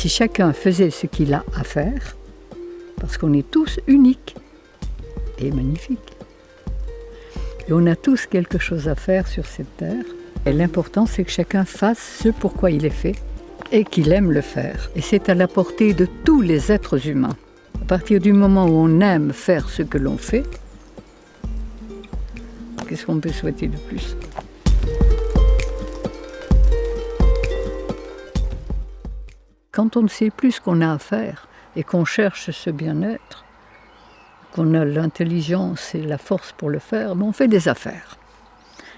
Si chacun faisait ce qu'il a à faire, parce qu'on est tous uniques et magnifiques, et on a tous quelque chose à faire sur cette terre, et l'important c'est que chacun fasse ce pourquoi il est fait et qu'il aime le faire. Et c'est à la portée de tous les êtres humains. À partir du moment où on aime faire ce que l'on fait, qu'est-ce qu'on peut souhaiter de plus ? Quand on ne sait plus ce qu'on a à faire et qu'on cherche ce bien-être, qu'on a l'intelligence et la force pour le faire, on fait des affaires.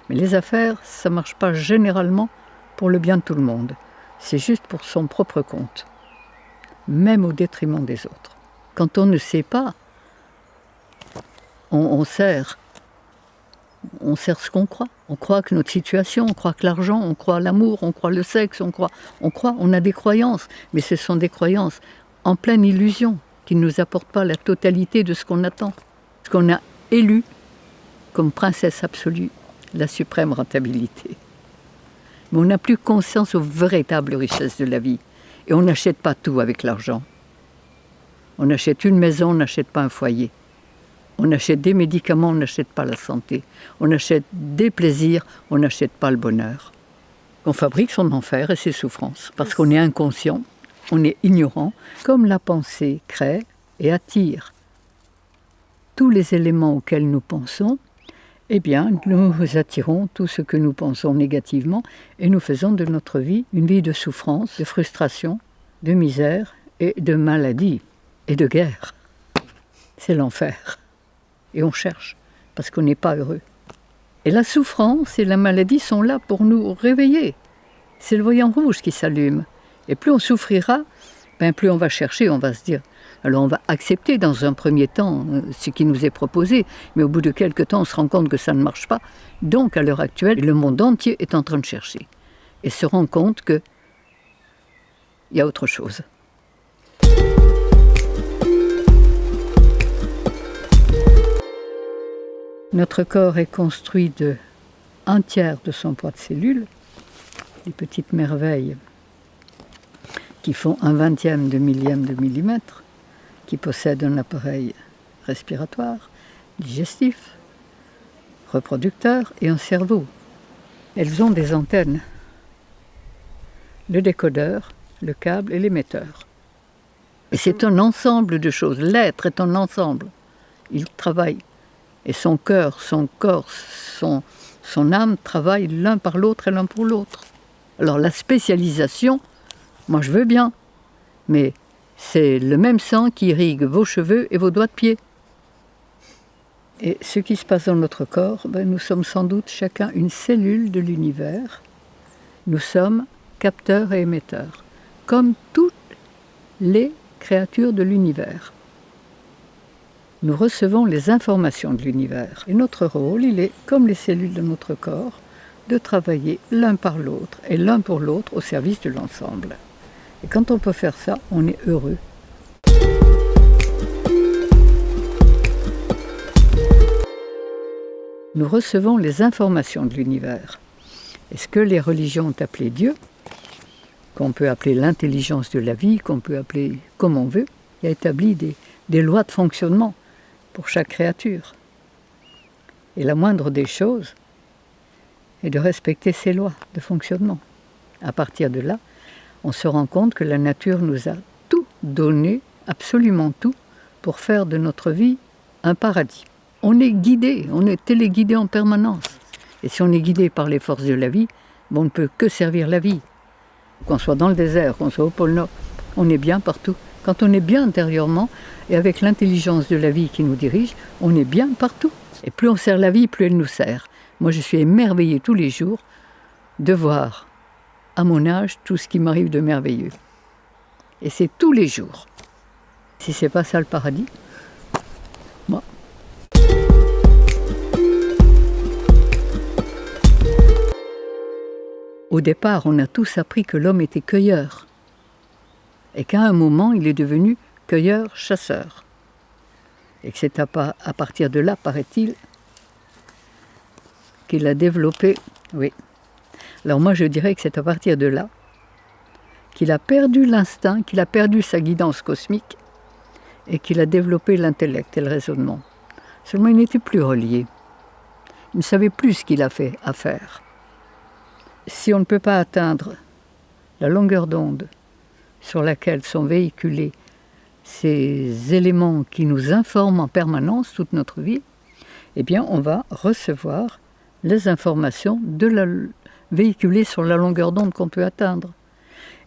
Mais les affaires, ça ne marche pas généralement pour le bien de tout le monde. C'est juste pour son propre compte, même au détriment des autres. Quand on ne sait pas, on sert ce qu'on croit. On croit que notre situation, on croit que l'argent, on croit l'amour, on croit le sexe, on a des croyances, mais ce sont des croyances en pleine illusion qui ne nous apportent pas la totalité de ce qu'on attend. Ce qu'on a élu comme princesse absolue, la suprême rentabilité. Mais on n'a plus conscience aux véritables richesses de la vie. Et on n'achète pas tout avec l'argent. On achète une maison, on n'achète pas un foyer. On achète des médicaments, on n'achète pas la santé. On achète des plaisirs, on n'achète pas le bonheur. On fabrique son enfer et ses souffrances, parce qu'on est inconscient, on est ignorant. Comme la pensée crée et attire tous les éléments auxquels nous pensons, eh bien, nous attirons tout ce que nous pensons négativement et nous faisons de notre vie une vie de souffrance, de frustration, de misère et de maladie et de guerre. C'est l'enfer. Et on cherche, parce qu'on n'est pas heureux. Et la souffrance et la maladie sont là pour nous réveiller. C'est le voyant rouge qui s'allume. Et plus on souffrira, plus on va chercher, on va se dire. Alors on va accepter dans un premier temps ce qui nous est proposé, mais au bout de quelques temps, on se rend compte que ça ne marche pas. Donc à l'heure actuelle, le monde entier est en train de chercher. Et se rend compte qu'il y a autre chose. Notre corps est construit de 1/3 de son poids de cellules, des petites merveilles qui font 1/20 de millième de millimètre, qui possèdent un appareil respiratoire, digestif, reproducteur et un cerveau. Elles ont des antennes, le décodeur, le câble et l'émetteur. Et c'est un ensemble de choses. L'être est un ensemble. Il travaille. Et son cœur, son corps, son âme travaillent l'un par l'autre et l'un pour l'autre. Alors la spécialisation, moi je veux bien, mais c'est le même sang qui irrigue vos cheveux et vos doigts de pied. Et ce qui se passe dans notre corps, nous sommes sans doute chacun une cellule de l'univers. Nous sommes capteurs et émetteurs, comme toutes les créatures de l'univers. Nous recevons les informations de l'univers. Et notre rôle, il est, comme les cellules de notre corps, de travailler l'un par l'autre et l'un pour l'autre au service de l'ensemble. Et quand on peut faire ça, on est heureux. Nous recevons les informations de l'univers. Et ce que les religions ont appelé Dieu, qu'on peut appeler l'intelligence de la vie, qu'on peut appeler comme on veut, il a établi des lois de fonctionnement pour chaque créature. Et la moindre des choses est de respecter ces lois de fonctionnement. À partir de là, on se rend compte que la nature nous a tout donné, absolument tout, pour faire de notre vie un paradis. On est guidé, on est téléguidé en permanence. Et si on est guidé par les forces de la vie, on ne peut que servir la vie. Qu'on soit dans le désert, qu'on soit au pôle Nord, on est bien partout. Quand on est bien intérieurement, et avec l'intelligence de la vie qui nous dirige, on est bien partout. Et plus on sert la vie, plus elle nous sert. Moi, je suis émerveillée tous les jours de voir, à mon âge, tout ce qui m'arrive de merveilleux. Et c'est tous les jours. Si c'est pas ça le paradis, moi. Au départ, on a tous appris que l'homme était cueilleur. Et qu'à un moment, il est devenu cueilleur-chasseur. Et que c'est à partir de là, paraît-il, qu'il a développé... Oui. Alors moi, je dirais que c'est à partir de là qu'il a perdu l'instinct, qu'il a perdu sa guidance cosmique et qu'il a développé l'intellect et le raisonnement. Seulement, il n'était plus relié. Il ne savait plus ce qu'il a fait à faire. Si on ne peut pas atteindre la longueur d'onde sur laquelle sont véhiculés ces éléments qui nous informent en permanence toute notre vie, eh bien, on va recevoir les informations véhiculées sur la longueur d'onde qu'on peut atteindre.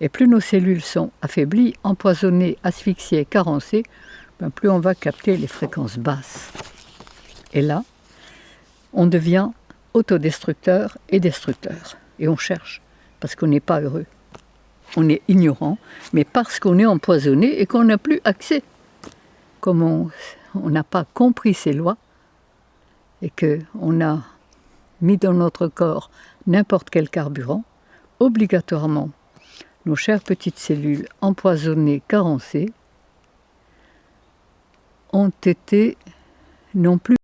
Et plus nos cellules sont affaiblies, empoisonnées, asphyxiées, carencées, plus on va capter les fréquences basses. Et là, on devient autodestructeur et destructeur. Et on cherche, parce qu'on n'est pas heureux. On est ignorant, mais parce qu'on est empoisonné et qu'on n'a plus accès. Comme on n'a pas compris ces lois, et qu'on a mis dans notre corps n'importe quel carburant, obligatoirement, nos chères petites cellules empoisonnées, carencées, n'ont plus